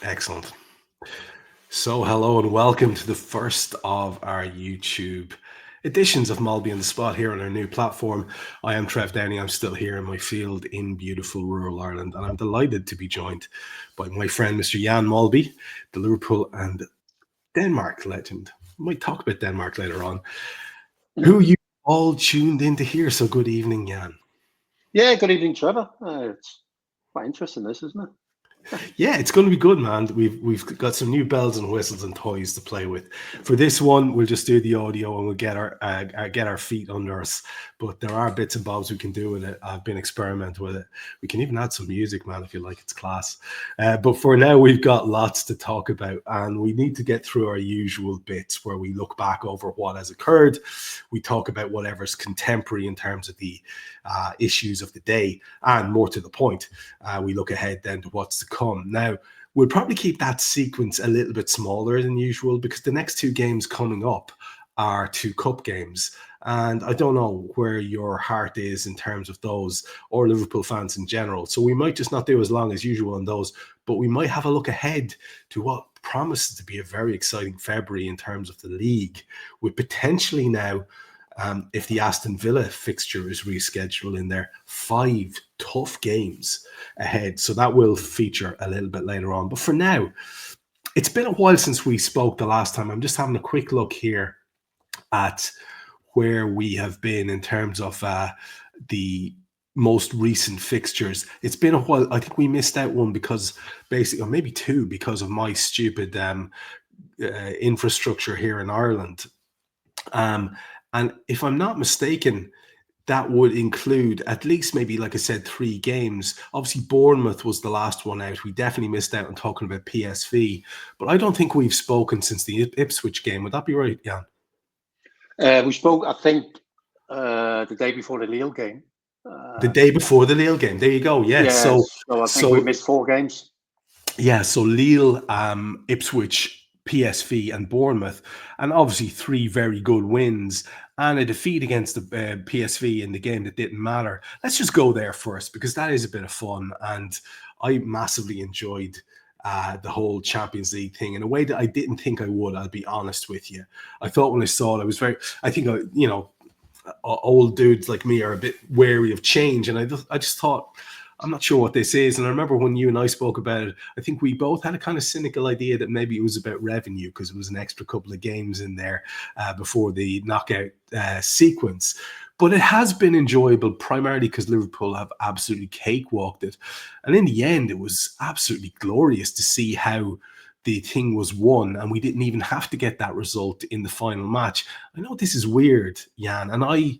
Excellent. So, hello and welcome to the first of our YouTube editions of Molby on the Spot here on our new platform. I am Trev Downey. I'm still here in my field in beautiful rural Ireland, and I'm delighted to be joined by my friend, Mr. Jan Molby, the Liverpool and Denmark legend. We might talk about Denmark later on. Who you all tuned in to hear. So, good evening, Jan. Yeah, good evening, Trevor. It's quite interesting, this, isn't it? Yeah, it's going to be good, man. We've got some new bells and whistles and toys to play with. For this one, we'll just do the audio and we'll get our feet under us. But there are bits and bobs we can do with it. I've been experimenting with it. We can even add some music, man, if you like. It's class. But for now, we've got lots to talk about, and we need to get through our usual bits where we look back over what has occurred. We talk about whatever's contemporary in terms of the issues of the day, and more to the point, we look ahead then to what's to come. Now, we'll probably keep that sequence a little bit smaller than usual because the next two games coming up are two cup games. And I don't know where your heart is in terms of those, or Liverpool fans in general. So we might just not do as long as usual on those, but we might have a look ahead to what promises to be a very exciting February in terms of the league, with potentially now, if the Aston Villa fixture is rescheduled in there, 5 tough games ahead. So that will feature a little bit later on. But for now, it's been a while since we spoke the last time. I'm just having a quick look here at where we have been in terms of the most recent fixtures. It's been a while. I think we missed out one because basically, or maybe two, because of my stupid infrastructure here in Ireland. And if I'm not mistaken, that would include at least maybe, like I said, 3 games. Obviously, Bournemouth was the last one out. We definitely missed out on talking about PSV. But I don't think we've spoken since the Ipswich game. Would that be right, Jan? We spoke, I think, the day before the Lille game. The day before the Lille game. There you go. Yeah. Yes, so I think we missed 4 games. Yeah. So Lille, Ipswich, PSV, and Bournemouth, and obviously 3 very good wins and a defeat against the PSV in the game that didn't matter. Let's just go there first because that is a bit of fun, and I massively enjoyed the whole Champions League thing in a way that I didn't think I would. I'll be honest with you. I thought when I saw it, I think old dudes like me are a bit wary of change, and I just thought, I'm not sure what this is. And I remember when you and I spoke about it, I think we both had a kind of cynical idea that maybe it was about revenue because it was an extra couple of games in there before the knockout sequence. But it has been enjoyable primarily because Liverpool have absolutely cakewalked it. And in the end, it was absolutely glorious to see how the thing was won, and we didn't even have to get that result in the final match. I know this is weird, Jan, and I'd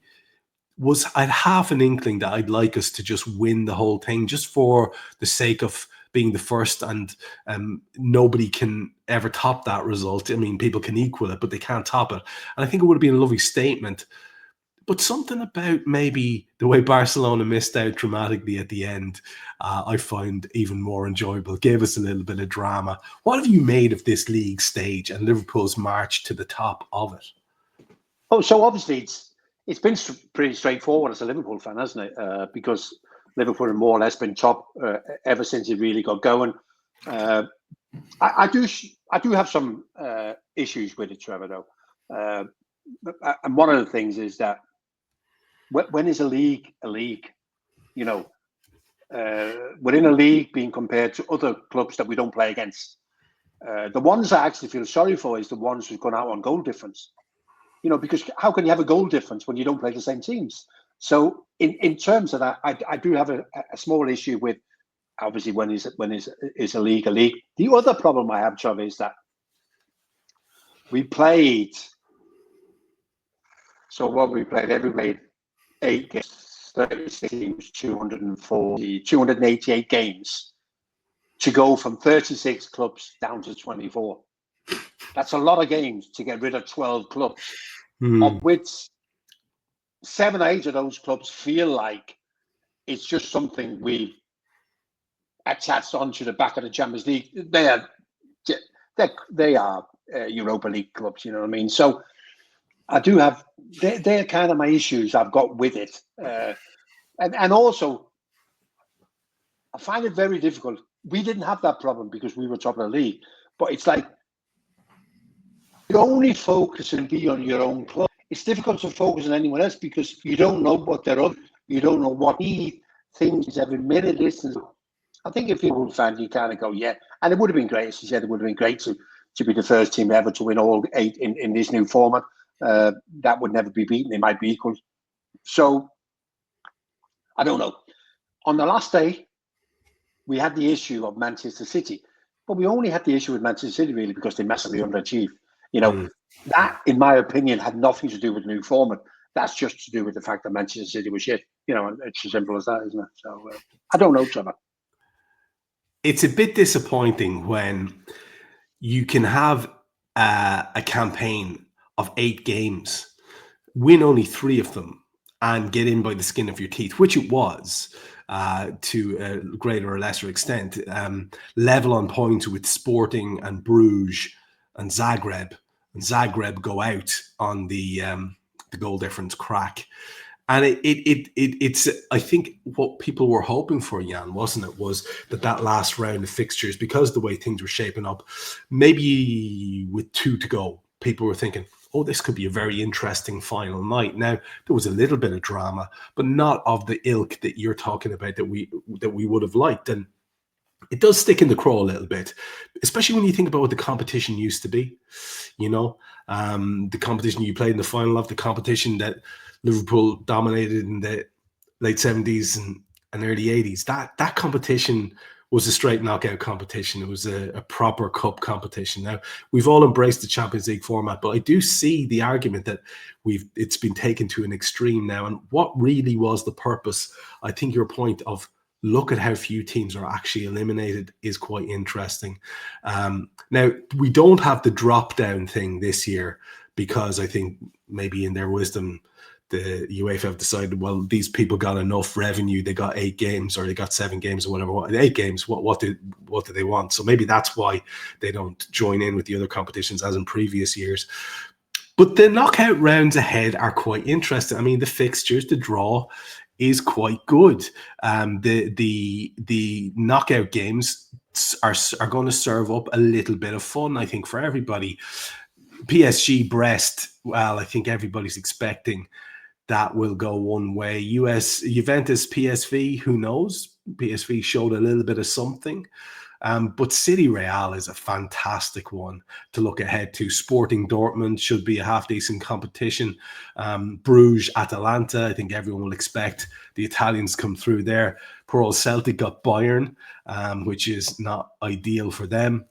half an inkling that I'd like us to just win the whole thing just for the sake of being the first, and nobody can ever top that result. I mean, people can equal it, but they can't top it. And I think it would have been a lovely statement. But something about maybe the way Barcelona missed out dramatically at the end, I find even more enjoyable. Gave us a little bit of drama. What have you made of this league stage and Liverpool's march to the top of it? Oh, so obviously it's been pretty straightforward as a Liverpool fan, hasn't it? Because Liverpool have more or less been top ever since it really got going. I do have some issues with it, Trevor, though. And one of the things is that when is a league a league? You know, within a league being compared to other clubs that we don't play against. The ones I actually feel sorry for is the ones who've gone out on goal difference. You know, because how can you have a goal difference when you don't play the same teams? So in terms of that, I do have a small issue with, obviously, when is a league a league. The other problem I have, Trevor, is that we played. So what we played, we played 8 games, 36 teams, 288 games to go from 36 clubs down to 24. That's a lot of games to get rid of 12 clubs, of which 7 or 8 of those clubs feel like it's just something we've attached onto the back of the Champions League. They are Europa League clubs, you know what I mean? So I do have, they're kind of my issues I've got with it. And also, I find it very difficult we didn't have that problem because we were top of the league. But it's like you only focus and be on your own club. It's difficult to focus on anyone else because you don't know what they're up. You don't know what need things every minute. I think if you're a fan, you kind of go, yeah. And it would have been great, as you said, it would have been great to be the first team ever to win all 8 in this new format. That would never be beaten. They might be equal. So, I don't know. On the last day, we had the issue of Manchester City. But we only had the issue with Manchester City, really, because they massively underachieved. That, in my opinion, had nothing to do with the new format. That's just to do with the fact that Manchester City was shit. And it's as simple as that, isn't it? So, I don't know, Trevor. It's a bit disappointing when you can have a campaign of 8 games, win only 3 of them, and get in by the skin of your teeth, which it was to a greater or lesser extent. Level on points with Sporting and Bruges and Zagreb. And Zagreb go out on the goal difference crack. And it's I think what people were hoping for, Jan, wasn't it, was that last round of fixtures, because of the way things were shaping up, maybe with 2 to go, people were thinking, oh, this could be a very interesting final night. Now, there was a little bit of drama, but not of the ilk that you're talking about that we would have liked. And it does stick in the craw a little bit, especially when you think about what the competition used to be. The competition you played in the final of, the competition that Liverpool dominated in the late 70s and early 80s. That competition was a straight knockout competition. It was a proper cup competition. Now, we've all embraced the Champions League format, but I do see the argument that it's been taken to an extreme now. And what really was the purpose? I think your point of look at how few teams are actually eliminated is quite interesting. Now, we don't have the drop-down thing this year because I think maybe in their wisdom, the UEFA have decided, well, these people got enough revenue. They got 8 games or they got 7 games or whatever. 8 games, what do they want? So maybe that's why they don't join in with the other competitions as in previous years. But the knockout rounds ahead are quite interesting. I mean, the fixtures, the draw is quite good. The knockout games are going to serve up a little bit of fun, I think, for everybody. PSG Brest, well, I think everybody's expecting that will go one way. Juventus PSV, who knows? PSV showed a little bit of something. But City Real is a fantastic one to look ahead to. Sporting Dortmund should be a half-decent competition. Bruges, Atalanta, I think everyone will expect the Italians come through there. Poor old Celtic got Bayern, which is not ideal for them.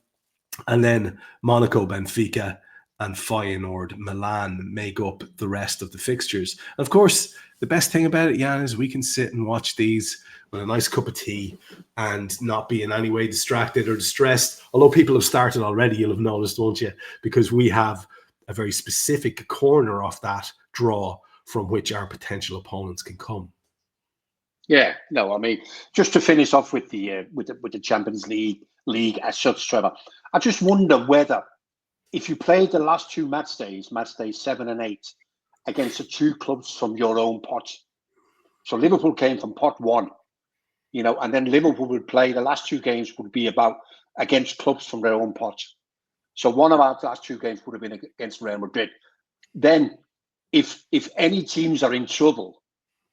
And then Monaco, Benfica, and Feyenoord, Milan make up the rest of the fixtures. Of course, the best thing about it, Jan, is we can sit and watch these with a nice cup of tea and not be in any way distracted or distressed. Although people have started already, you'll have noticed, won't you? Because we have a very specific corner of that draw from which our potential opponents can come. Yeah, no, I mean, just to finish off with the Champions League as such, Trevor, I just wonder whether if you played the last 2 match days 7 and 8, against the 2 clubs from your own pot. So Liverpool came from pot 1, and then Liverpool would play, the last 2 games would be against clubs from their own pot. So one of our last 2 games would have been against Real Madrid. Then if any teams are in trouble,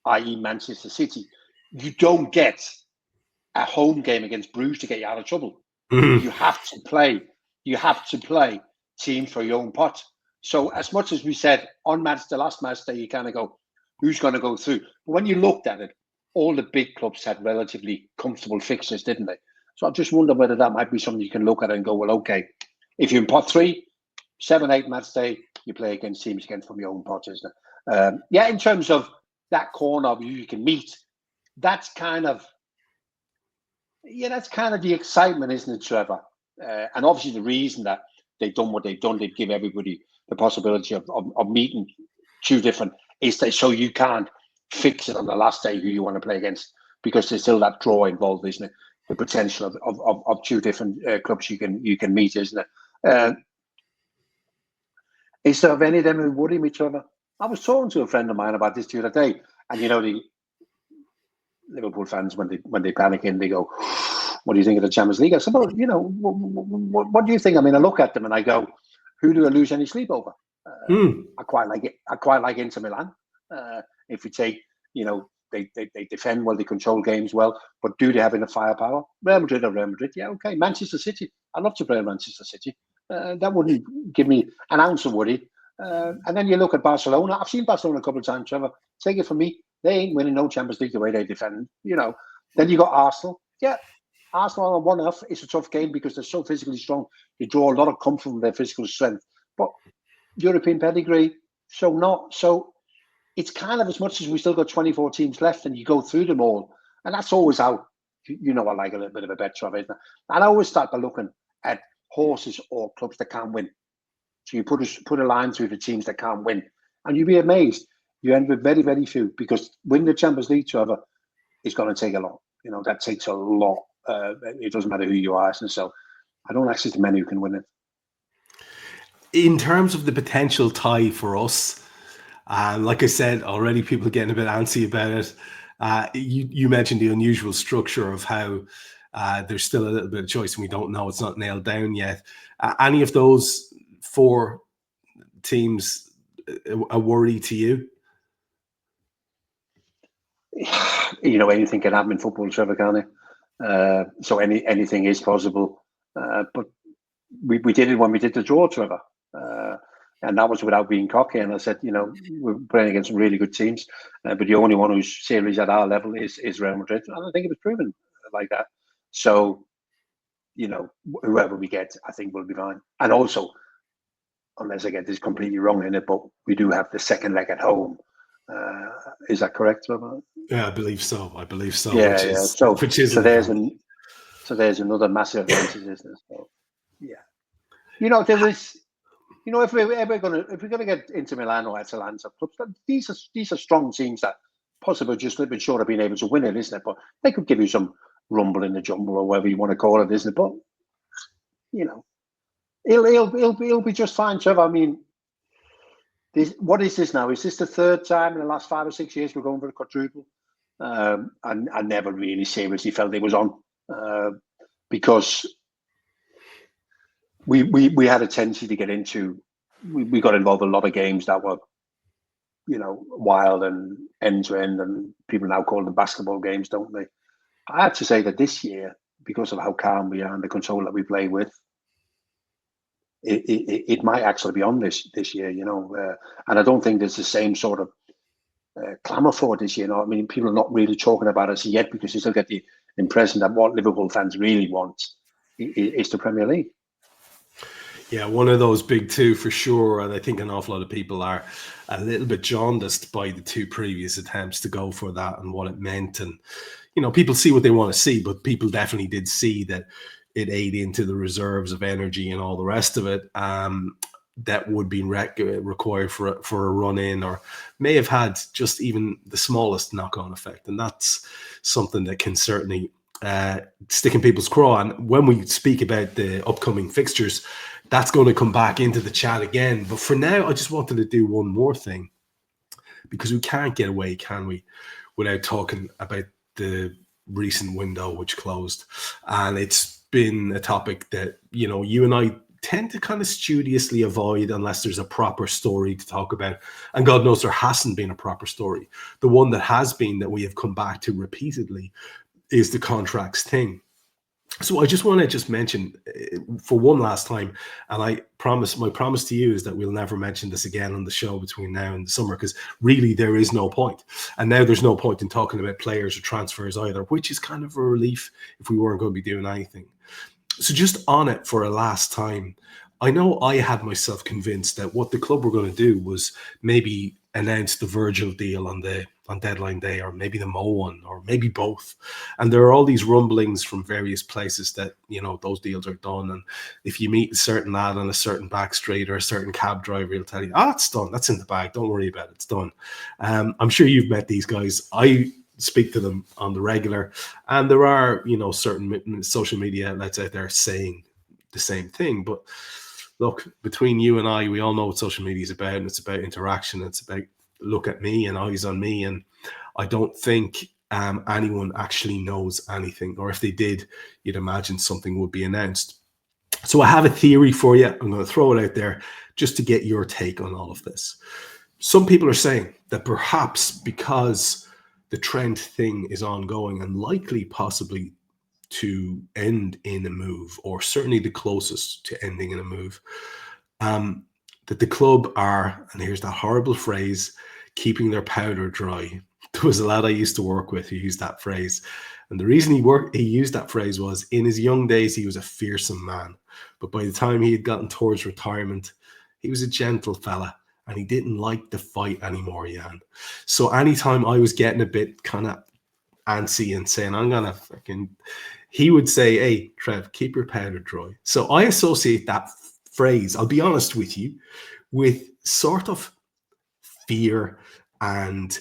i.e. Manchester City, you don't get a home game against Bruges to get you out of trouble. You have to play team for your own pot. So as much as we said on the last match day, you kind of go, who's going to go through? But when you looked at it, all the big clubs had relatively comfortable fixtures, didn't they? So I just wonder whether that might be something you can look at and go, well, okay, if you're in pot 3, 7, 8 match day, you play against teams again from your own pot, isn't it? Yeah, in terms of that corner of you can meet, that's kind of the excitement, isn't it, Trevor? And obviously the reason that they've done what they've done, they've given everybody the possibility of meeting 2 different, is that so you can't fix it on the last day who you want to play against, because there's still that draw involved, isn't it? The potential of 2 different clubs you can meet, isn't it? Is there any of them who worry me, Trevor? I was talking to a friend of mine about this the other day, and the Liverpool fans, when they panic in, they go, what do you think of the Champions League? I said, well, what do you think? I mean, I look at them and I go, who do I lose any sleep over? I quite like it. I quite like Inter Milan. If we take, they defend well, they control games well, but do they have enough firepower? Real Madrid or Real Madrid? Yeah, okay. Manchester City. I'd love to play Manchester City. That wouldn't give me an ounce of worry. And then you look at Barcelona. I've seen Barcelona a couple of times, Trevor. Take it from me, they ain't winning no Champions League the way they defend. Then you got Arsenal. Yeah, Arsenal on one-off. It's a tough game because they're so physically strong. They draw a lot of comfort from their physical strength. But European pedigree, so not. So it's kind of as much as we still got 24 teams left and you go through them all. And that's always how, I like a little bit of a bet, Trev, isn't it? And I always start by looking at horses or clubs that can't win. So you put a line through the teams that can't win. And you'd be amazed. You end with very, very few because winning the Champions League, Trevor, is going to take a lot. That takes a lot. It doesn't matter who you are. And so I don't actually see many who can win it. In terms of the potential tie for us, like I said already, people are getting a bit antsy about it. You mentioned the unusual structure of how there's still a little bit of choice and we don't know. It's not nailed down yet. Any of those 4 teams a worry to you? Anything can happen in football, Trevor, can't it? So anything is possible. But we did it when we did the draw, Trevor. And that was without being cocky. And I said, we're playing against some really good teams. But the only one who's serious at our level is Real Madrid. And I think it was proven like that. So, whoever we get, I think we'll be fine. And also, unless I get this completely wrong in it, but we do have the second leg at home. Is that correct, Trevor? Yeah, I believe so. Yeah, So there's another massive advantage, isn't it? So, yeah. There is, if we're gonna get Inter Milan or Atalanta clubs, these are strong teams that possibly just a little bit short of being able to win it, isn't it? But they could give you some rumble in the jumble or whatever you want to call it, isn't it? But he'll be just fine, Trevor. I mean, what is this now? Is this the 3rd time in the last 5 or 6 years we're going for a quadruple? I never really seriously felt it was on because we had a tendency to get into. We got involved in a lot of games that were, wild and end to end, and people now call them basketball games, don't they? I have to say that this year, because of how calm we are and the control that we play with, it might actually be on this year, and I don't think there's the same sort of clamour for it this year. I mean, people are not really talking about us yet because you still get the impression that what Liverpool fans really want is the Premier League. Yeah, one of those big 2 for sure. And I think an awful lot of people are a little bit jaundiced by the 2 previous attempts to go for that and what it meant. And, people see what they want to see, but people definitely did see that it ate into the reserves of energy and all the rest of it that would be required for a run in, or may have had just even the smallest knock-on effect. And that's something that can certainly stick in people's craw. And when we speak about the upcoming fixtures, that's going to come back into the chat again. But for now, I just wanted to do one more thing, because we can't get away, can we, without talking about the recent window which closed. And it's been a topic that, you and I tend to kind of studiously avoid unless there's a proper story to talk about. And God knows there hasn't been a proper story. The one that has been, that we have come back to repeatedly, is the contracts thing. So I just want to just mention for one last time, and my promise to you is that we'll never mention this again on the show between now and the summer, because really there is no point. And now there's no point in talking about players or transfers either, which is kind of a relief if we weren't going to be doing anything. So just on it for a last time, I know I had myself convinced that what the club were going to do was maybe announce the Virgil deal on deadline day, or maybe the Mo one, or maybe both. And there are all these rumblings from various places that, those deals are done. And if you meet a certain lad on a certain back street or a certain cab driver, he'll tell you, it's done. That's in the bag. Don't worry about it. It's done. I'm sure you've met these guys. I speak to them on the regular, and there are, certain social media outlets out there saying the same thing. But look, between you and I, we all know what social media is about, and it's about interaction. It's about look at me and eyes on me. And I don't think anyone actually knows anything, or if they did, you'd imagine something would be announced. So I have a theory for you. I'm going to throw it out there just to get your take on all of this. Some people are saying that perhaps because the Trent thing is ongoing and likely possibly to end in a move, or certainly the closest to ending in a move, that the club are, and here's that horrible phrase, keeping their powder dry. There was a lad I used to work with who used that phrase. And the reason he used that phrase was, in his young days, he was a fearsome man. But by the time he had gotten towards retirement, he was a gentle fella. And he didn't like the fight anymore, Jan. So anytime I was getting a bit kind of antsy and saying, I'm going to fucking... He would say, hey, Trev, keep your powder dry. So I associate that phrase, I'll be honest with you, with sort of fear and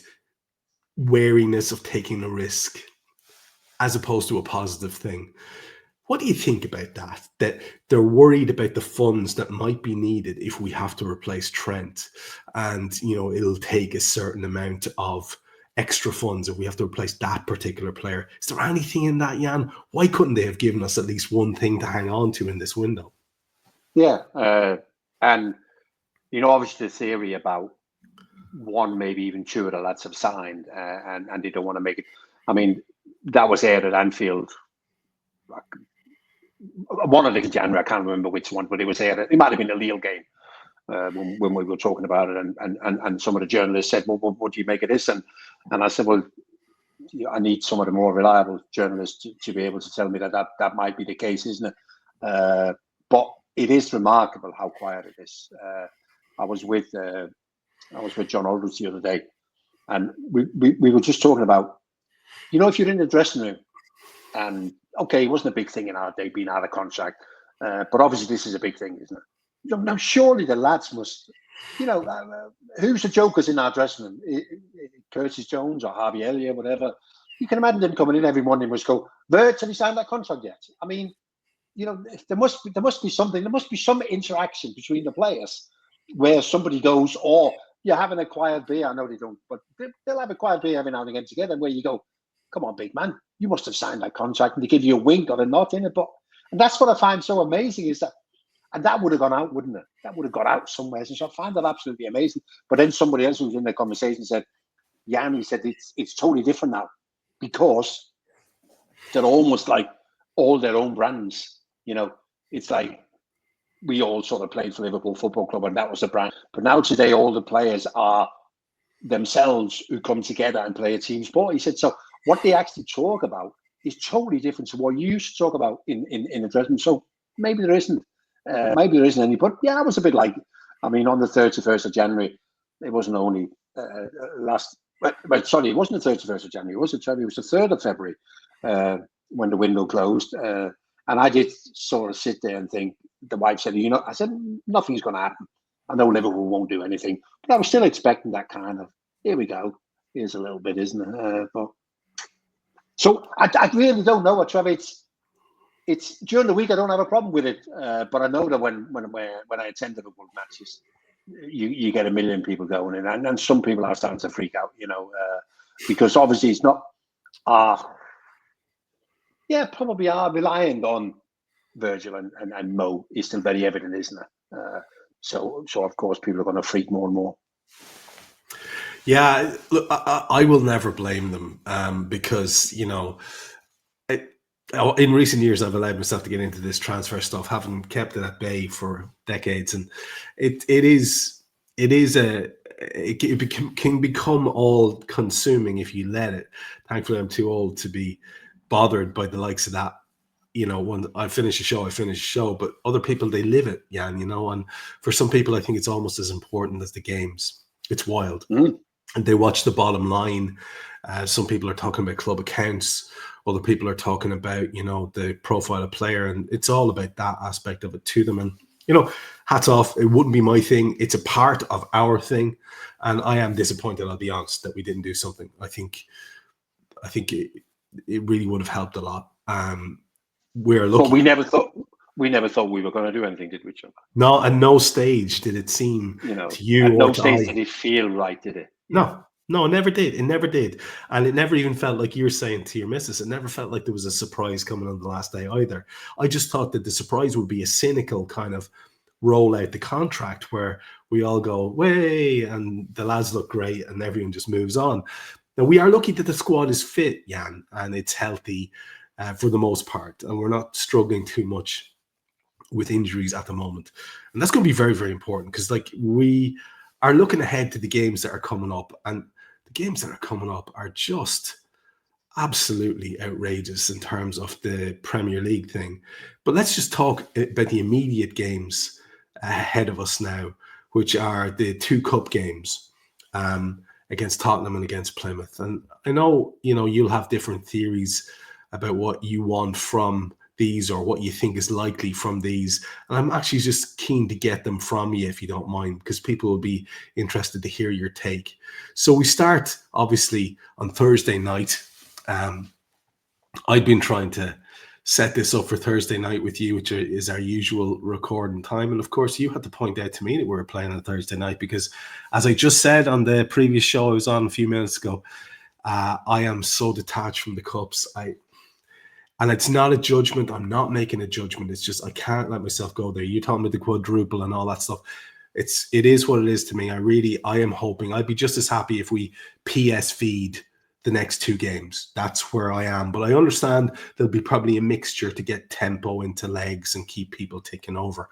wariness of taking a risk as opposed to a positive thing. What do you think about that? That they're worried about the funds that might be needed if we have to replace Trent, and it'll take a certain amount of extra funds if we have to replace that particular player. Is there anything in that, Jan? Why couldn't they have given us at least one thing to hang on to in this window? Yeah, and obviously the theory about one, maybe even two of the lads have signed, and they don't want to make it. I mean, that was aired at Anfield. One of the January, I can't remember which one, but it was aired. It might have been a Lille game when we were talking about it, and some of the journalists said, "Well, what do you make of this?" And I said, "Well, I need some of the more reliable journalists to be able to tell me that might be the case, isn't it?" But it is remarkable how quiet it is. I was with John Aldridge the other day, and we were just talking about, if you're in the dressing room, and okay, it wasn't a big thing in our day being out of contract, but obviously this is a big thing, isn't it? Now, surely the lads must, who's the jokers in our dressing room? Curtis Jones or Harvey Elliott, whatever. You can imagine them coming in every morning and must go, "Bert, have you signed that contract yet?" I mean, there must be something. There must be some interaction between the players where somebody goes, "Oh, you're having a quiet beer." I know they don't, but they'll have a quiet beer every now and again together, where you go, "Come on, big man, you must have signed that contract," and they give you a wink or a nod in it. And that's what I find so amazing, is that, and that would have gone out, wouldn't it? That would have got out somewhere. So I find that absolutely amazing. But then somebody else who was in the conversation said, "Jan," he said, it's totally different now, because they're almost like all their own brands. It's like we all sort of played for Liverpool Football Club, and that was a brand. But now today, all the players are themselves who come together and play a team sport. He said, so what they actually talk about is totally different to what you used to talk about in the dressing room. So maybe there isn't any. But yeah, I was a bit like, I mean, on the 31st of January, it wasn't only sorry, it wasn't the 31st of January, was it, Trev? It was the 3rd of February when the window closed. And I did sort of sit there and think, the wife said, I said, nothing's going to happen. I know Liverpool won't do anything, but I was still expecting that kind of, here we go. Here's a little bit, isn't it? So I really don't know what, Trev. It's during the week, I don't have a problem with it. But I know that when I attend Liverpool matches, you get a million people going in, and some people are starting to freak out, because obviously it's not probably are reliant on Virgil and Mo is still very evident, isn't it? So of course people are going to freak more and more. Yeah, look, I will never blame them because in recent years I've allowed myself to get into this transfer stuff, having kept it at bay for decades, and it can become all consuming if you let it. Thankfully, I'm too old to be bothered by the likes of that. When I finish a show, but other people, they live it, Jan, and for some people, I think it's almost as important as the games. It's wild. And they watch the bottom line. Some people are talking about club accounts. Other people are talking about, the profile of player, and it's all about that aspect of it to them. And, hats off. It wouldn't be my thing. It's a part of our thing. And I am disappointed, I'll be honest, that we didn't do something. I think it really would have helped a lot. We're looking. But we never thought we were going to do anything, did we, John? No, at no stage did it seem to you. At no stage did it feel right, did it? No, No, it never did. It never did. And it never even felt like you were saying to your missus, it never felt like there was a surprise coming on the last day either. I just thought that the surprise would be a cynical kind of roll out the contract where we all go, way, and the lads look great and everyone just moves on. Now, we are lucky that the squad is fit, Jan, and it's healthy for the most part. And we're not struggling too much with injuries at the moment. And that's going to be very, very important because like we are looking ahead to the games that are coming up, and the games that are coming up are just absolutely outrageous in terms of the Premier League thing. But let's just talk about the immediate games ahead of us now, which are the two cup games against Tottenham and against Plymouth. And I know, you'll have different theories about what you want from these or what you think is likely from these. And I'm actually just keen to get them from you, if you don't mind, because people will be interested to hear your take. So we start, obviously, on Thursday night. I'd been trying to set this up for Thursday night with you, which is our usual recording time. And of course, you had to point out to me that we were playing on Thursday night because, as I just said on the previous show I was on a few minutes ago, I am so detached from the cups. And it's not a judgment. I'm not making a judgment. It's just I can't let myself go there. You told me the quadruple and all that stuff. It is what it is to me. I am hoping I'd be just as happy if we PS feed the next two games. That's where I am. But I understand there'll be probably a mixture to get tempo into legs and keep people ticking over.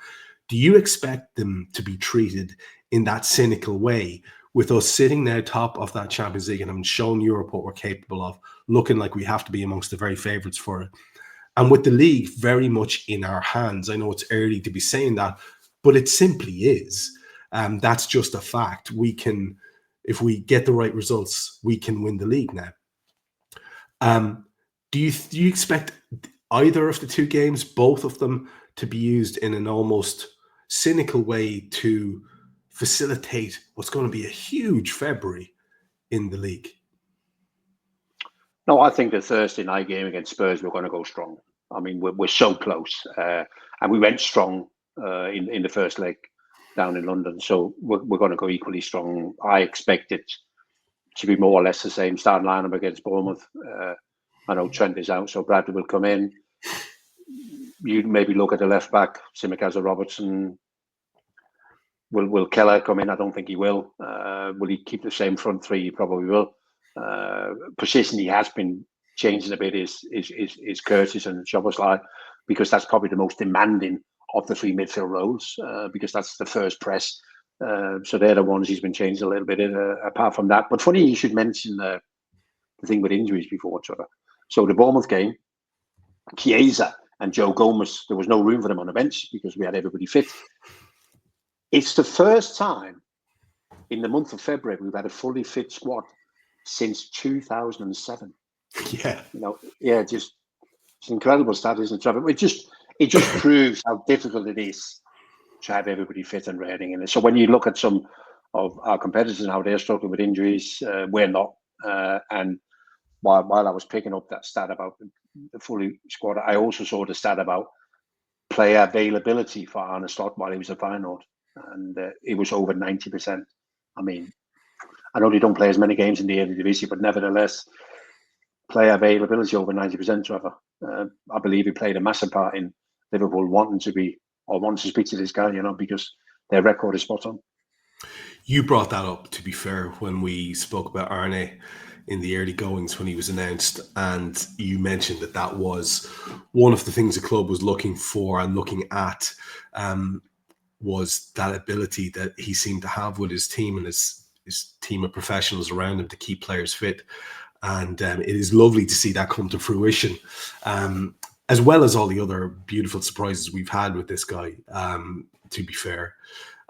Do you expect them to be treated in that cynical way, with us sitting now top of that Champions League and I'm showing Europe what we're capable of, looking like we have to be amongst the very favourites for it, and with the league very much in our hands? I know it's early to be saying that, but it simply is. That's just a fact. We can, if we get the right results, we can win the league now. Do you expect either of the two games, both of them, to be used in an almost cynical way to facilitate what's going to be a huge February in the league? No, I think the Thursday night game against Spurs, we're going to go strong. I mean, we're so close, and we went strong in the first leg down in London. So we're going to go equally strong. I expect it to be more or less the same starting lineup against Bournemouth. I know Trent is out, so Bradley will come in. You maybe look at the left back, Tsimikas or Robertson. Will Keller come in? I don't think he will. Will he keep the same front three? He probably will. Position he has been changing a bit is Curtis and Szoboszlai, because that's probably the most demanding of the three midfield roles, because that's the first press. So they're the ones he's been changing a little bit apart from that. But funny you should mention the thing with injuries before, Trevor. So the Bournemouth game, Chiesa and Joe Gomez, there was no room for them on the bench because we had everybody fit. It's the first time in the month of February we've had a fully fit squad since 2007. Yeah. Just it's an incredible stat, isn't it, Trevor? It just proves how difficult it is to have everybody fit and ready in it. So when you look at some of our competitors and how they're struggling with injuries, we're not. And while I was picking up that stat about the fully squad, I also saw the stat about player availability for Arne Slot while he was at Feyenoord, and it was over 90%. I mean, I know they don't play as many games in the Eredivisie, but nevertheless, player availability over 90%, Trevor. I believe he played a massive part in Liverpool wanting to speak to this guy, because their record is spot on. You brought that up, to be fair, when we spoke about Arne in the early goings when he was announced, and you mentioned that was one of the things the club was looking for and looking at, was that ability that he seemed to have with his team and his team of professionals around him to keep players fit. And it is lovely to see that come to fruition, as well as all the other beautiful surprises we've had with this guy, to be fair.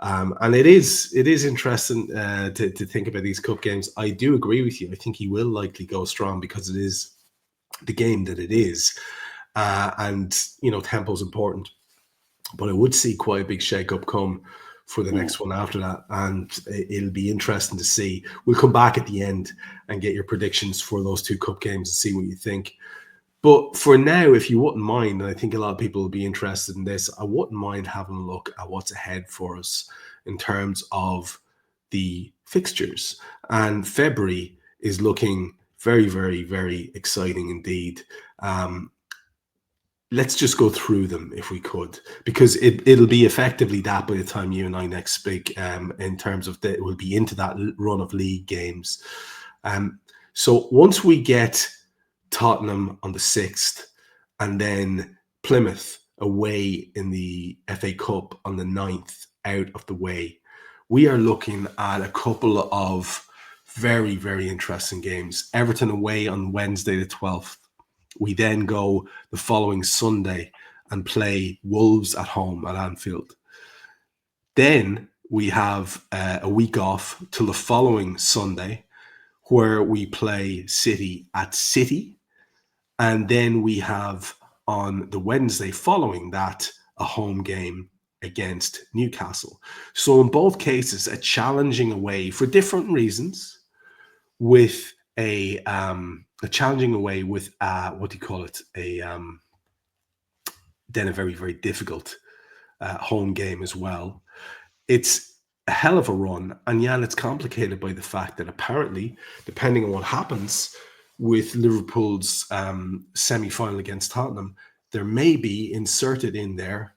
And it is interesting to think about these cup games. I do agree with you. I think he will likely go strong because it is the game that it is. And, tempo is important. But I would see quite a big shake-up come for the next one after that. And it'll be interesting to see. We'll come back at the end and get your predictions for those two cup games and see what you think. But for now, if you wouldn't mind, and I think a lot of people will be interested in this, I wouldn't mind having a look at what's ahead for us in terms of the fixtures. And February is looking very, very, very exciting indeed. Let's just go through them if we could, because it'll be effectively that by the time you and I next speak, in terms of it will be into that run of league games. So once we get Tottenham on the 6th and then Plymouth away in the FA Cup on the 9th out of the way, we are looking at a couple of very, very interesting games. Everton away on Wednesday the 12th. We then go the following Sunday and play Wolves at home at Anfield. Then we have a week off till the following Sunday, where we play City at City. And then we have on the Wednesday following that a home game against Newcastle. So in both cases, a challenging away for different reasons, with a challenging away with what do you call it? Then a very, very difficult home game as well. It's a hell of a run, and yeah, it's complicated by the fact that apparently, depending on what happens with Liverpool's semi-final against Tottenham, there may be inserted in there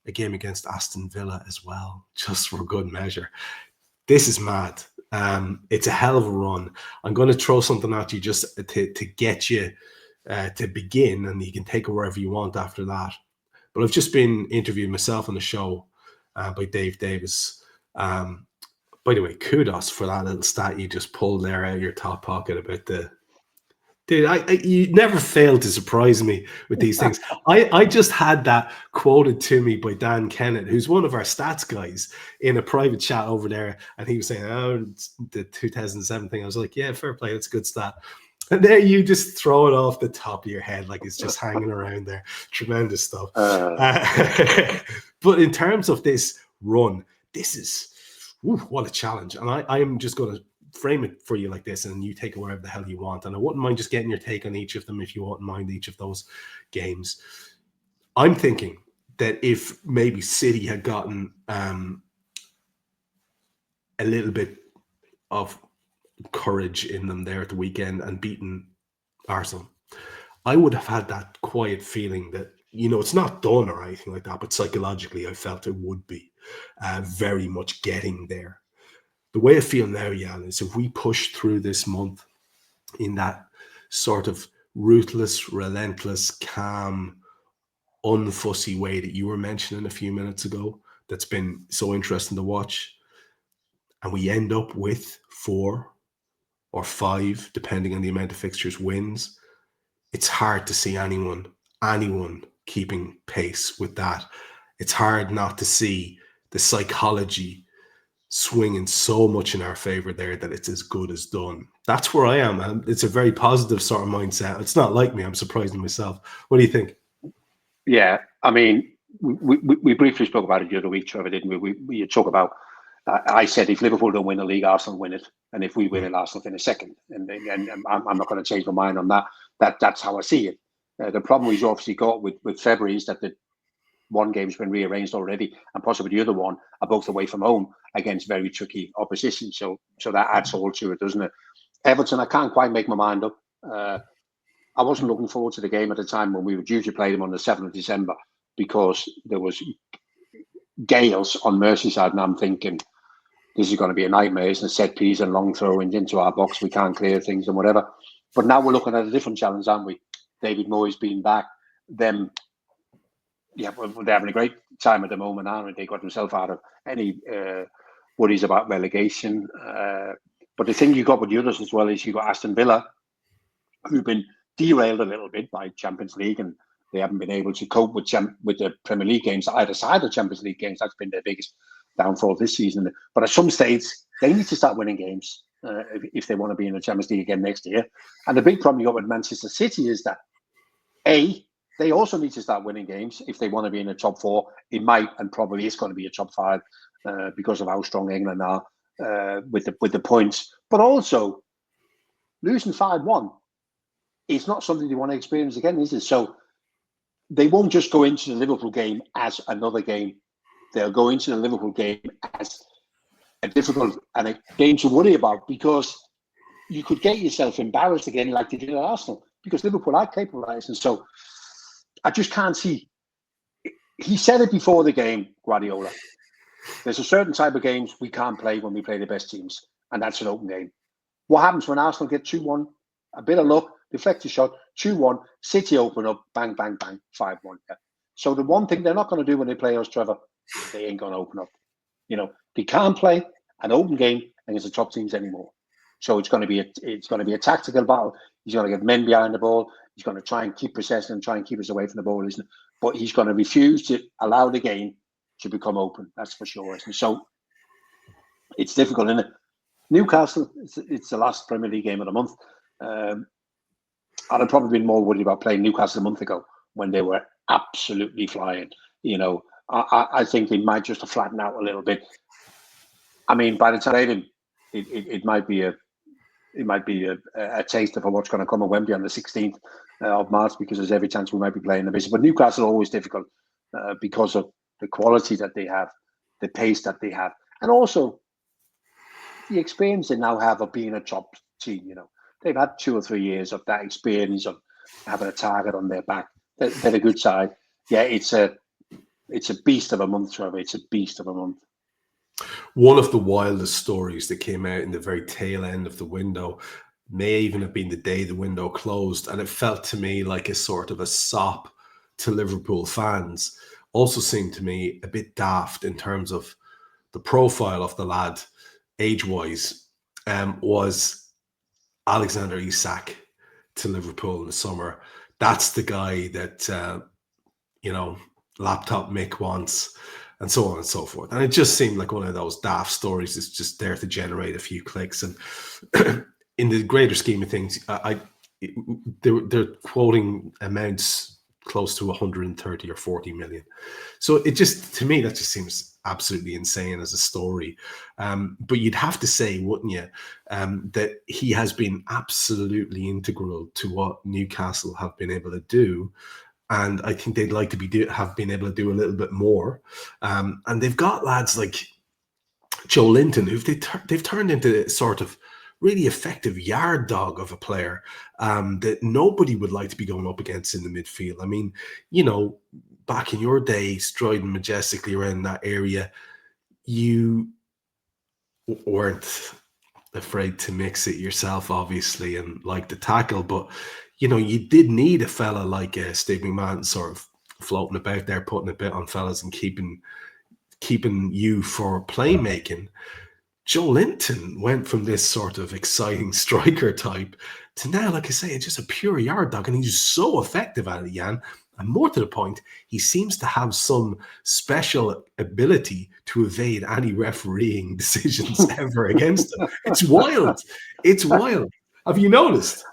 a game against Aston Villa as well, just for good measure. This is mad. It's a hell of a run. I'm going to throw something at you just to get you to begin, and you can take it wherever you want after that. But I've just been interviewing myself on the show by Dave Davis. By the way, kudos for that little stat you just pulled there out of your top pocket about the... Dude, you never fail to surprise me with these things. I just had that quoted to me by Dan Kennett, who's one of our stats guys, in a private chat over there. And he was saying, oh, it's the 2007 thing. I was like, yeah, fair play. That's a good stat. And there you just throw it off the top of your head like it's just hanging around there. Tremendous stuff. But in terms of this run, this is, what a challenge. And I am just going to frame it for you like this, and you take it wherever the hell you want. And I wouldn't mind just getting your take on each of them if you wouldn't mind each of those games. I'm thinking that if maybe City had gotten a little bit of courage in them there at the weekend and beaten Arsenal, I would have had that quiet feeling that, it's not done or anything like that, but psychologically I felt it would be very much getting there. The way I feel now, Jan, is if we push through this month in that sort of ruthless, relentless, calm, unfussy way that you were mentioning a few minutes ago, that's been so interesting to watch, and we end up with 4 or 5, depending on the amount of fixtures, wins, it's hard to see anyone keeping pace with that. It's hard not to see the psychology swinging so much in our favor there that it's as good as done. That's where I am, and it's a very positive sort of mindset. It's not like me. I'm surprising myself. What do you think? Yeah, I mean, we briefly spoke about it the other week, Trevor, didn't we? We talk about, I said if Liverpool don't win the league, Arsenal win it, and if we win it, Arsenal finish second. And I'm not going to change my mind on that. That's how I see it. The problem we've obviously got with February is that the one game's been rearranged already, and possibly the other one are both away from home against very tricky opposition. So that adds all to it, doesn't it? Everton, I can't quite make my mind up. I wasn't looking forward to the game at the time when we were due to play them on the 7th of December because there was gales on Merseyside, and I'm thinking this is going to be a nightmare. It's a set piece and long throw-ins into our box. We can't clear things and whatever. But now we're looking at a different challenge, aren't we? David Moyes being back, them. Yeah, well, they're having a great time at the moment, aren't they? They got themselves out of any worries about relegation. But the thing you got with the others as well is you got Aston Villa, who've been derailed a little bit by Champions League, and they haven't been able to cope with the Premier League games either side of Champions League games. That's been their biggest downfall this season. But at some stage, they need to start winning games if they want to be in the Champions League again next year. And the big problem you got with Manchester City is that, they also need to start winning games if they want to be in the top 4. It might and probably is going to be a top 5 because of how strong England are with the points. But also, losing 5-1 is not something they want to experience again, is it? So they won't just go into the Liverpool game as another game. They'll go into the Liverpool game as difficult and a game to worry about, because you could get yourself embarrassed again like they did at Arsenal, because Liverpool are capable of this. And so I just can't see. He said it before the game, Guardiola. There's a certain type of games we can't play when we play the best teams, and that's an open game. What happens when Arsenal get 2-1? A bit of luck, deflect a shot, 2-1, City open up, bang, bang, bang, 5-1. Yeah. So the one thing they're not going to do when they play us, Trevor, they ain't going to open up. They can't play an open game against the top teams anymore. So it's going to be a tactical battle. He's going to get men behind the ball. He's going to try and keep possession and try and keep us away from the ball, isn't it? But he's going to refuse to allow the game to become open. That's for sure, isn't it? So it's difficult, isn't it? Newcastle, it's the last Premier League game of the month. I'd have probably been more worried about playing Newcastle a month ago when they were absolutely flying. I think they might just have flattened out a little bit. I mean, by the time it might be a taster for what's going to come at Wembley on the 16th of March, because there's every chance we might be playing the visit. But Newcastle are always difficult because of the quality that they have, the pace that they have, and also the experience they now have of being a top team. They've had 2 or 3 years of that experience of having a target on their back. They're a good side. Yeah, it's a beast of a month, Trevor. It's a beast of a month. One of the wildest stories that came out in the very tail end of the window may even have been the day the window closed, and it felt to me like a sort of a sop to Liverpool fans. Also seemed to me a bit daft in terms of the profile of the lad, age-wise, was Alexander Isak to Liverpool in the summer. That's the guy that, Laptop Mick wants, and so on and so forth. And it just seemed like one of those daft stories that's just there to generate a few clicks. And in the greater scheme of things, they're quoting amounts close to 130 or 40 million. So it just, to me, that just seems absolutely insane as a story. But you'd have to say, wouldn't you, that he has been absolutely integral to what Newcastle have been able to do. And I think they'd like to have been able to do a little bit more. And they've got lads like Joe Linton, who they've turned into sort of really effective yard dog of a player that nobody would like to be going up against in the midfield. I mean, back in your day, striding majestically around that area, you weren't afraid to mix it yourself, obviously, and like the tackle, but you did need a fella like Steve McMahon sort of floating about there, putting a bit on fellas and keeping you for playmaking. Joe Linton went from this sort of exciting striker type to now, like I say, just a pure yard dog, and he's so effective at it, Jan. And more to the point, he seems to have some special ability to evade any refereeing decisions ever against him. It's wild. It's wild. Have you noticed?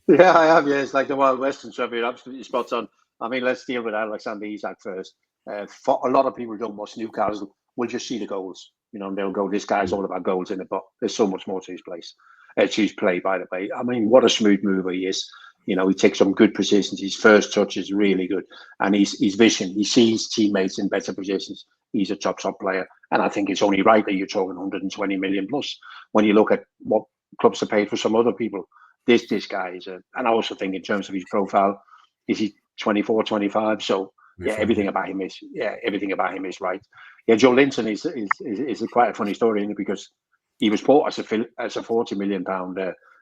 Yeah, I have. Yeah, it's like the Wild West, and Trevor, you're absolutely spot on. I mean, let's deal with Alexander Isak first. For a lot of people who don't watch Newcastle will just see the goals. And they'll go, this guy's all about goals in it, but there's so much more to his play, by the way. I mean, what a smooth mover he is. He takes some good positions. His first touch is really good. And his vision, he sees teammates in better positions. He's a top player. And I think it's only right that you're talking 120 million plus. When you look at what clubs have paid for some other people, this guy is and I also think in terms of his profile, is he 24, 25? So yeah, everything about him is right. Yeah, Joe Linton is quite a funny story, isn't it? Because he was bought as a £40 million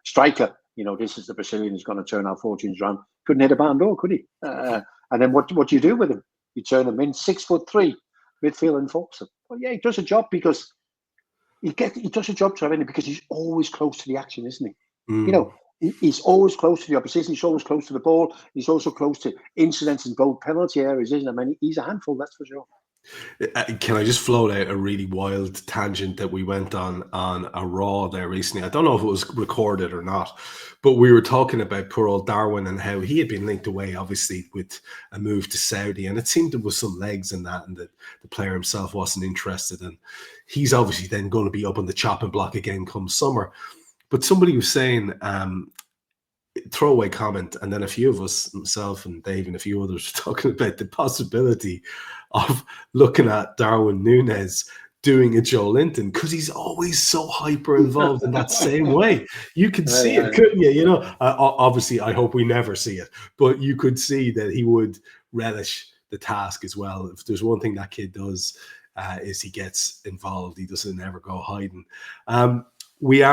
striker. This is the Brazilian who's going to turn our fortunes around. Couldn't hit a barn door, could he? And then what do you do with him? You turn him in, 6'3", midfield enforcer. Well, yeah, he does a job because he does a job, Trevor, because he's always close to the action, isn't he? Mm. He's always close to the opposition. He's always close to the ball. He's also close to incidents in both penalty areas, isn't he? I mean, he's a handful, that's for sure. Can I just float out a really wild tangent that we went on a Raw there recently? I don't know if it was recorded or not, but we were talking about poor old Darwin and how he had been linked away, obviously, with a move to Saudi. And it seemed there was some legs in that, and that the player himself wasn't interested. And he's obviously then going to be up on the chopping block again come summer. But somebody was saying, throwaway comment, and then a few of us, myself and Dave and a few others, were talking about the possibility of looking at Darwin Núñez doing a Joe Linton because he's always so hyper involved in that same way. You could see it, couldn't you? You know, obviously, I hope we never see it, but you could see that he would relish the task as well. If there's one thing that kid does, is he gets involved. He doesn't ever go hiding. We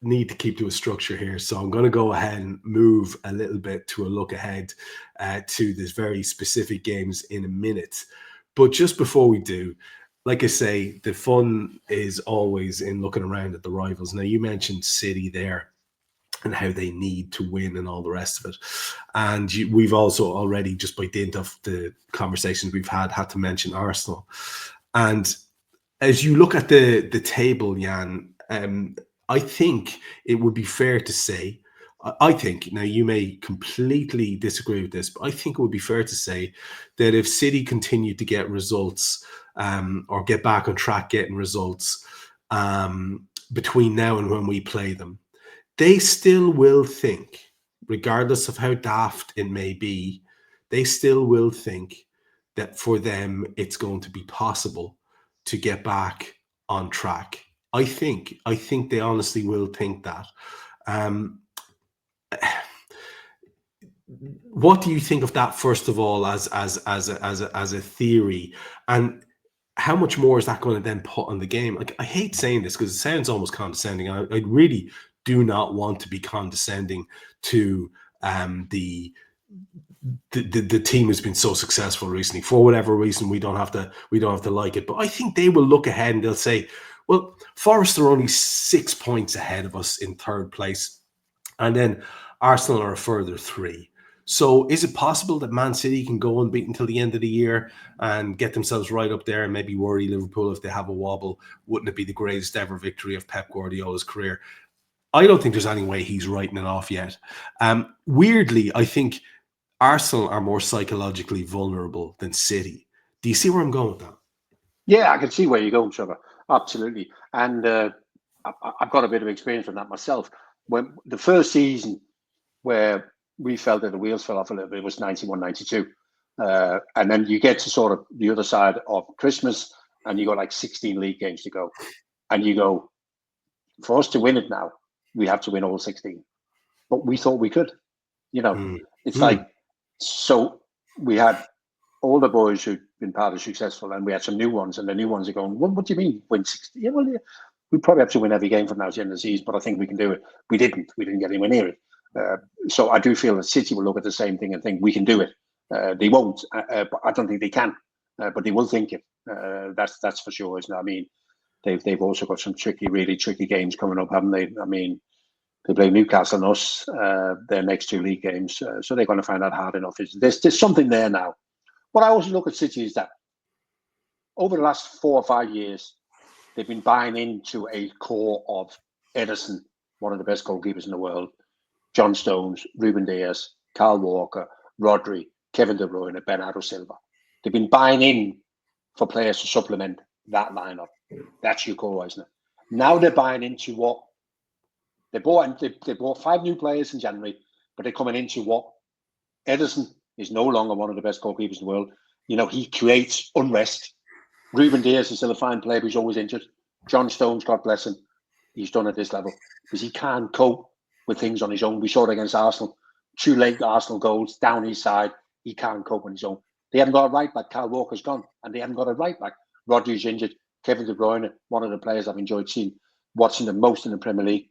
need to keep to a structure here, so I'm going to go ahead and move a little bit to a look ahead to this very specific games in a minute. But just before we do, like I say, the fun is always in looking around at the rivals. Now, you mentioned City there and how they need to win and all the rest of it. And we've also already, just by dint of the conversations we've had to mention Arsenal. And as you look at the table, Jan, I think it would be fair to say, I think, now you may completely disagree with this, but I think it would be fair to say that if City continue to get results or get back on track getting results between now and when we play them, they still will think, regardless of how daft it may be, they still will think that for them it's going to be possible to get back on track. I think they honestly will think that. What do you think of that, first of all, as a theory, and how much more is that going to then put on the game? Like, I hate saying this because it sounds almost condescending. I really do not want to be condescending to the team has been so successful recently. For whatever reason, we don't have to like it, but I think they will look ahead and they'll say, well, Forest are only 6 points ahead of us in third place, and then Arsenal are a further 3. So is it possible that Man City can go unbeaten until the end of the year and get themselves right up there and maybe worry Liverpool if they have a wobble? Wouldn't it be the greatest ever victory of Pep Guardiola's career? I don't think there's any way he's writing it off yet. Weirdly, I think Arsenal are more psychologically vulnerable than City. Do you see where I'm going with that? Yeah, I can see where you're going, Trevor. Absolutely. And I've got a bit of experience from that myself. When the first season where we felt that the wheels fell off a little bit, it was 91-92. And then you get to sort of the other side of Christmas and you got like 16 league games to go. And you go, for us to win it now, we have to win all 16. But we thought we could. You know, it's like, so we had all the boys who'd been part of successful, and we had some new ones, and the new ones are going, what do you mean win 60? Yeah, well, yeah, we probably have to win every game from now to the end of the season, but I think we can do it. We didn't get anywhere near it. So I do feel that City will look at the same thing and think we can do it. They won't, but I don't think they can, but they will think it. That's for sure, isn't it? I mean, they've also got some really tricky games coming up, haven't they? I mean, they play Newcastle and us, their next 2 league games, so they're going to find that hard enough. There's something there now. What I also look at City is that over the last 4 or 5 years, they've been buying into a core of Ederson, one of the best goalkeepers in the world, John Stones, Ruben Dias, Kyle Walker, Rodri, Kevin De Bruyne, and Bernardo Silva. They've been buying in for players to supplement that lineup. That's your core, isn't it? Now they're buying into what they bought. They bought 5 new players in January, but they're coming into what Ederson is no longer one of the best goalkeepers in the world. You know, he creates unrest. Ruben Dias is still a fine player, but he's always injured. John Stones, God bless him, he's done at this level because he can't cope with things on his own. We saw it against Arsenal. 2 late Arsenal goals down his side. He can't cope on his own. They haven't got a right back. Kyle Walker's gone, and they haven't got a right back. Rodri's injured. Kevin De Bruyne, one of the players I've enjoyed watching the most in the Premier League.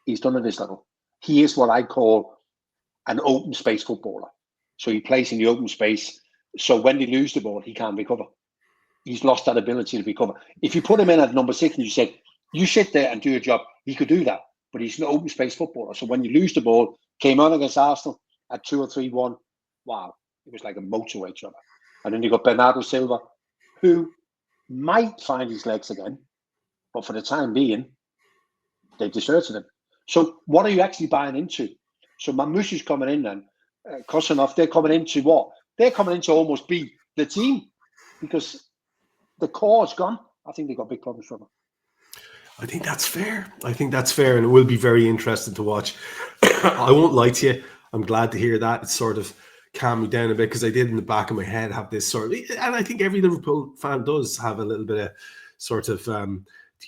He's done at this level. He is what I call an open space footballer. So he plays in the open space. So when they lose the ball, he can't recover. He's lost that ability to recover. If you put him in at number 6 and you said, you sit there and do your job, he could do that. But he's an open space footballer. So when you lose the ball, came on against Arsenal at 2 or 3-1, wow, it was like a motorway, Trevor. And then you got Bernardo Silva, who might find his legs again, but for the time being, they've deserted him. So what are you actually buying into? So Mamouche is coming in and Kosanov, they're coming into what? They're coming in to almost be the team because the core is gone. I think they've got big problems for them. I think that's fair. And it will be very interesting to watch. I won't lie to you. I'm glad to hear that. It's sort of calmed me down a bit because I did in the back of my head have this sort of, and I think every Liverpool fan does have a little bit of sort of, a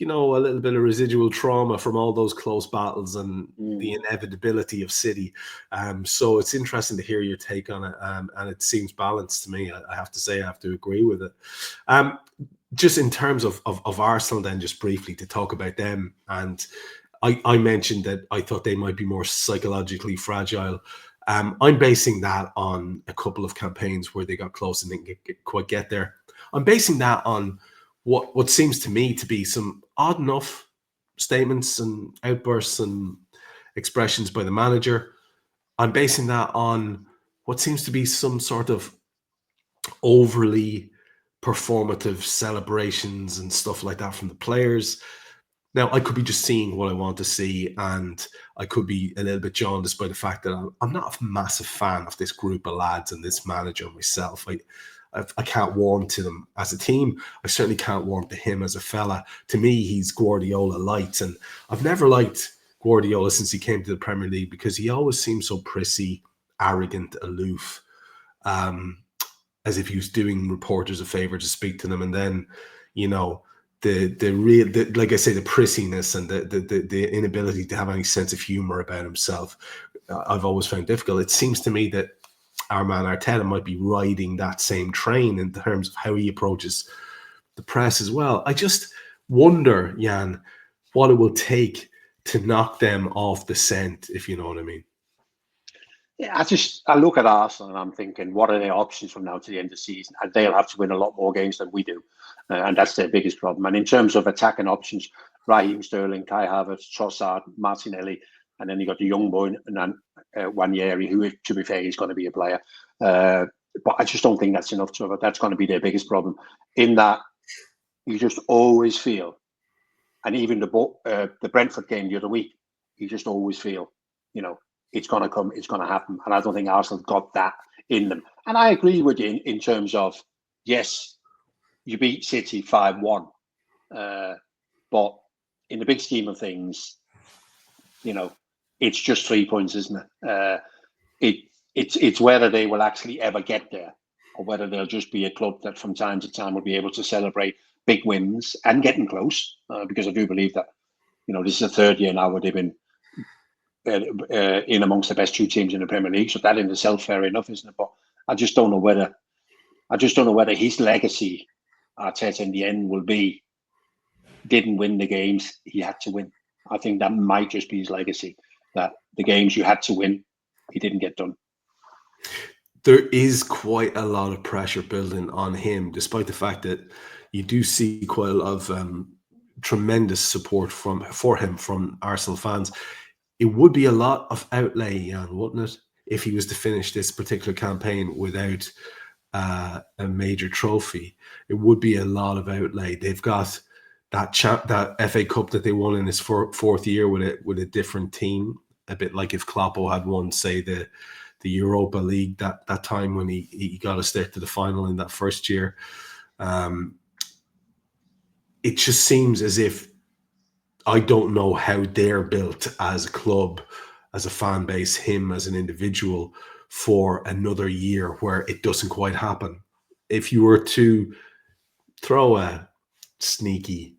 little bit of residual trauma from all those close battles and the inevitability of City. So it's interesting to hear your take on it, and it seems balanced to me. I have to say, I have to agree with it. Just in terms of Arsenal, then, just briefly to talk about them, and I mentioned that I thought they might be more psychologically fragile. I'm basing that on a couple of campaigns where they got close and didn't quite get there. I'm basing that on what seems to me to be some odd enough statements and outbursts and expressions by the manager. I'm basing that on what seems to be some sort of overly performative celebrations and stuff like that from the players. Now, I could be just seeing what I want to see, and I could be a little bit jaundiced by the fact that I'm not a massive fan of this group of lads and this manager myself. I can't warm to them as a team. I certainly can't warm to him as a fella. To me, he's Guardiola light, and I've never liked Guardiola since he came to the Premier League because he always seemed so prissy, arrogant, aloof, as if he was doing reporters a favor to speak to them. And then, the like I say, the prissiness and the inability to have any sense of humor about himself, I've always found difficult. It seems to me that our man Arteta might be riding that same train in terms of how he approaches the press as well. I just wonder, Jan, what it will take to knock them off the scent, if you know what I mean. Yeah, I look at Arsenal and I'm thinking, what are their options from now to the end of the season? And they'll have to win a lot more games than we do. And that's their biggest problem. And in terms of attacking options, Raheem Sterling, Kai Havertz, Trossard, Martinelli, and then you got the young boy and then Wanyeri, who, to be fair, is going to be a player. But I just don't think that's enough. Trevor. That's going to be their biggest problem. In that, you just always feel, and even the Brentford game the other week, you just always feel, it's going to come, it's going to happen. And I don't think Arsenal got that in them. And I agree with you in terms of, yes, you beat City 5-1. But in the big scheme of things, it's just 3 points, isn't it? It's whether they will actually ever get there or whether they'll just be a club that from time to time will be able to celebrate big wins and getting close. Because I do believe that, this is the third year now where they've been in amongst the best two teams in the Premier League. So that in itself, fair enough, isn't it? But I just don't know whether his legacy, Arteta, in the end will be didn't win the games he had to win. I think that might just be his legacy, that the games you had to win, he didn't get done. There is quite a lot of pressure building on him, despite the fact that you do see quite a lot of tremendous support for him from Arsenal fans. It would be a lot of outlay, Jan, wouldn't it, if he was to finish this particular campaign without a major trophy? It would be a lot of outlay. They've got that FA Cup that they won in his fourth year with a different team, a bit like if Kloppo had won, say, the Europa League that time when he got us there to the final in that first year. It just seems as if I don't know how they're built as a club, as a fan base, him as an individual, for another year where it doesn't quite happen. If you were to throw a sneaky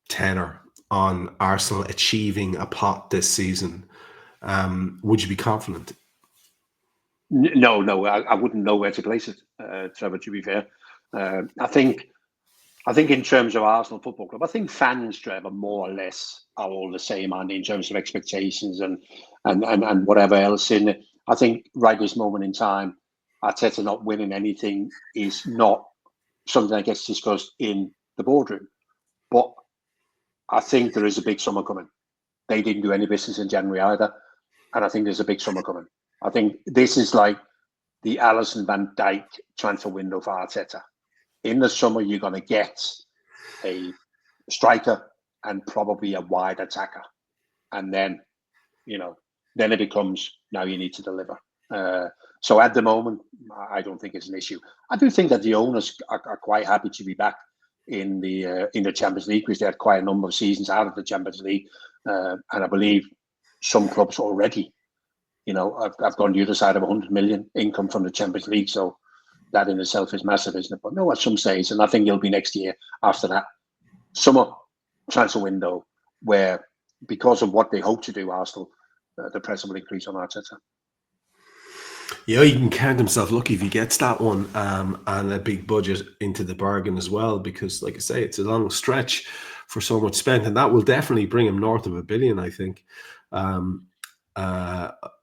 tenner on Arsenal achieving a pot this season, would you be confident? No, I wouldn't know where to place it, Trevor, to be fair. I think in terms of Arsenal Football Club, I think fans, Trevor, more or less are all the same, and in terms of expectations and whatever else in it. I think right this moment in time, Arteta not winning anything is not something that gets discussed in the boardroom. But I think there is a big summer coming. They didn't do any business in January either, and I think there's a big summer coming. I think this is like the Alisson Van Dijk transfer window for Arteta. In the summer, you're going to get a striker and probably a wide attacker. And then, then it becomes, now you need to deliver. So at the moment, I don't think it's an issue. I do think that the owners are quite happy to be back in the Champions League, because they had quite a number of seasons out of the Champions League. And I believe some clubs already, I've gone the other side of 100 million income from the Champions League. So that in itself is massive, isn't it? But no, at some stage, and I think it'll be next year after that, summer transfer window where, because of what they hope to do, Arsenal, the pressure will increase on Arteta. Yeah, he can count himself lucky if he gets that one, and a big budget into the bargain as well, because, like I say, it's a long stretch for so much spent, and that will definitely bring him north of £1 billion, I think,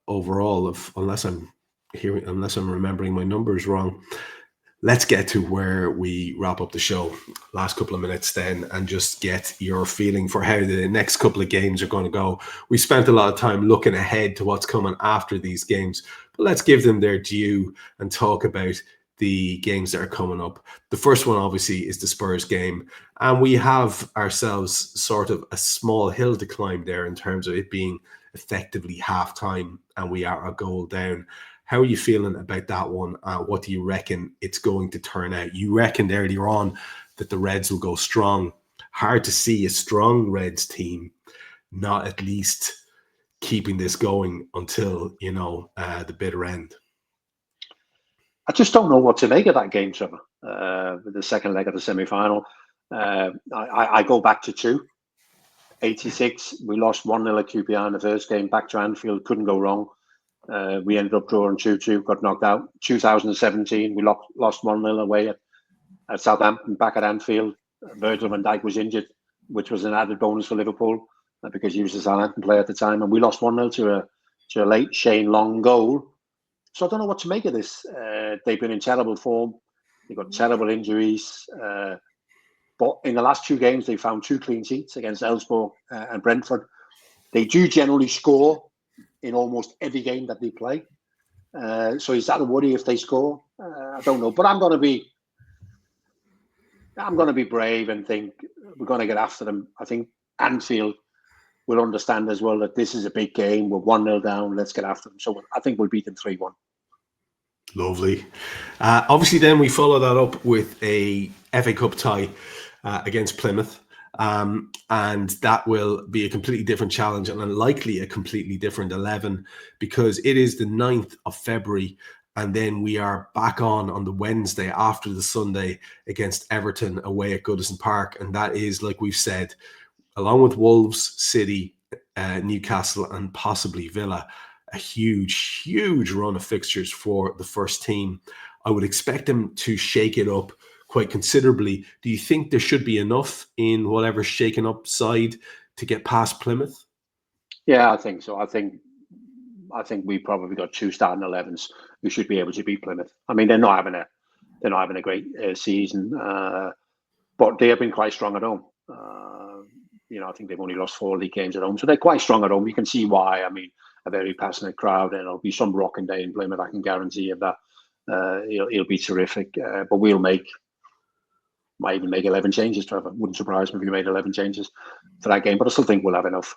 overall. Unless I'm remembering my numbers wrong. Let's get to where we wrap up the show. Last couple of minutes then, and just get your feeling for how the next couple of games are going to go. We spent a lot of time looking ahead to what's coming after these games, but let's give them their due and talk about the games that are coming up. The first one, obviously, is the Spurs game, and we have ourselves sort of a small hill to climb there in terms of it being effectively half-time, and we are a goal down. How are you feeling about that one? What do you reckon it's going to turn out? You reckoned earlier on that the Reds will go strong. Hard to see a strong Reds team not at least keeping this going until, the bitter end. I just don't know what to make of that game, Trevor. With the second leg of the semi-final. I go back to 86. We lost 1-0 at QPR in the first game. Back to Anfield, couldn't go wrong. We ended up drawing 2-2, got knocked out. 2017, we lost 1-0 away at Southampton, back at Anfield. Virgil van Dijk was injured, which was an added bonus for Liverpool because he was a Southampton player at the time. And we lost 1-0 to a late Shane Long goal. So I don't know what to make of this. They've been in terrible form. They've got terrible injuries. But in the last 2 games, they found 2 clean sheets against Elfsborg and Brentford. They do generally score in almost every game that they play. So is that a worry if they score? I don't know. But I'm going to be brave and think we're going to get after them. I think Anfield will understand as well that this is a big game. We're 1-0 down. Let's get after them. So I think we'll beat them 3-1. Lovely. Obviously, then we follow that up with a FA Cup tie against Plymouth. And that will be a completely different challenge and likely a completely different 11 because it is the 9th of February. And then we are back on the Wednesday after the Sunday against Everton away at Goodison Park. And that is, like we've said, along with Wolves, City, Newcastle and possibly Villa, a huge, huge run of fixtures for the first team. I would expect them to shake it up quite considerably. Do you think there should be enough in whatever shaken up side to get past Plymouth? Yeah, I think so. I think we probably got 2 starting 11s who should be able to beat Plymouth. I mean, they're not having a great season, but they have been quite strong at home. I think they've only lost 4 league games at home, so they're quite strong at home. You can see why. I mean, a very passionate crowd, and it'll be some rocking day in Plymouth. I can guarantee you that. It'll be terrific. But might even make 11 changes, Trevor. Wouldn't surprise me if you made 11 changes for that game, but I still think we'll have enough.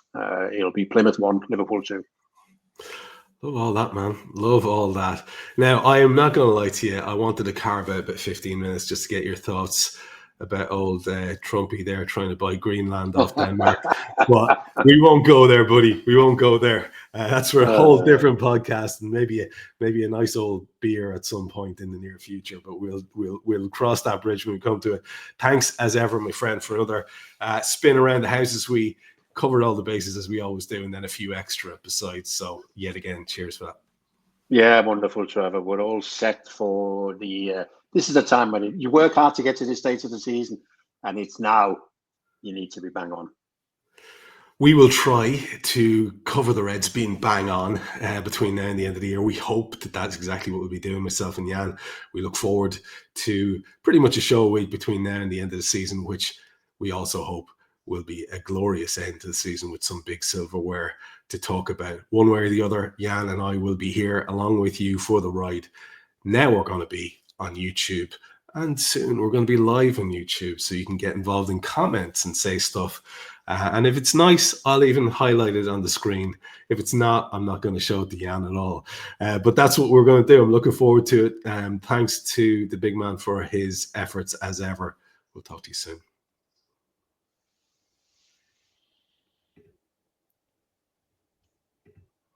It'll be Plymouth 1, Liverpool 2. Love all that, man. Love all that. Now, I am not going to lie to you. I wanted to carve out about 15 minutes just to get your thoughts about old Trumpy there trying to buy Greenland off Denmark. But we won't go there, buddy. We won't go there. That's for a whole different podcast and maybe a nice old beer at some point in the near future. But we'll cross that bridge when we come to it. Thanks as ever, my friend, for another spin around the houses. We covered all the bases as we always do, and then a few extra besides. So yet again, cheers for that. Yeah, wonderful, Trevor. We're all set for the. This is a time when you work hard to get to this stage of the season, and it's now you need to be bang on. We will try to cover the Reds being bang on between now and the end of the year. We hope that that's exactly what we'll be doing, myself and Jan. We look forward to pretty much a show a week between now and the end of the season, which we also hope will be a glorious end to the season with some big silverware to talk about. One way or the other, Jan and I will be here along with you for the ride. Now we're going to be on YouTube, and soon we're going to be live on YouTube, so you can get involved in comments and say stuff. And if it's nice, I'll even highlight it on the screen. If it's not, I'm not going to show it to Jan at all. But that's what we're going to do. I'm looking forward to it. Thanks to the big man for his efforts as ever. We'll talk to you soon.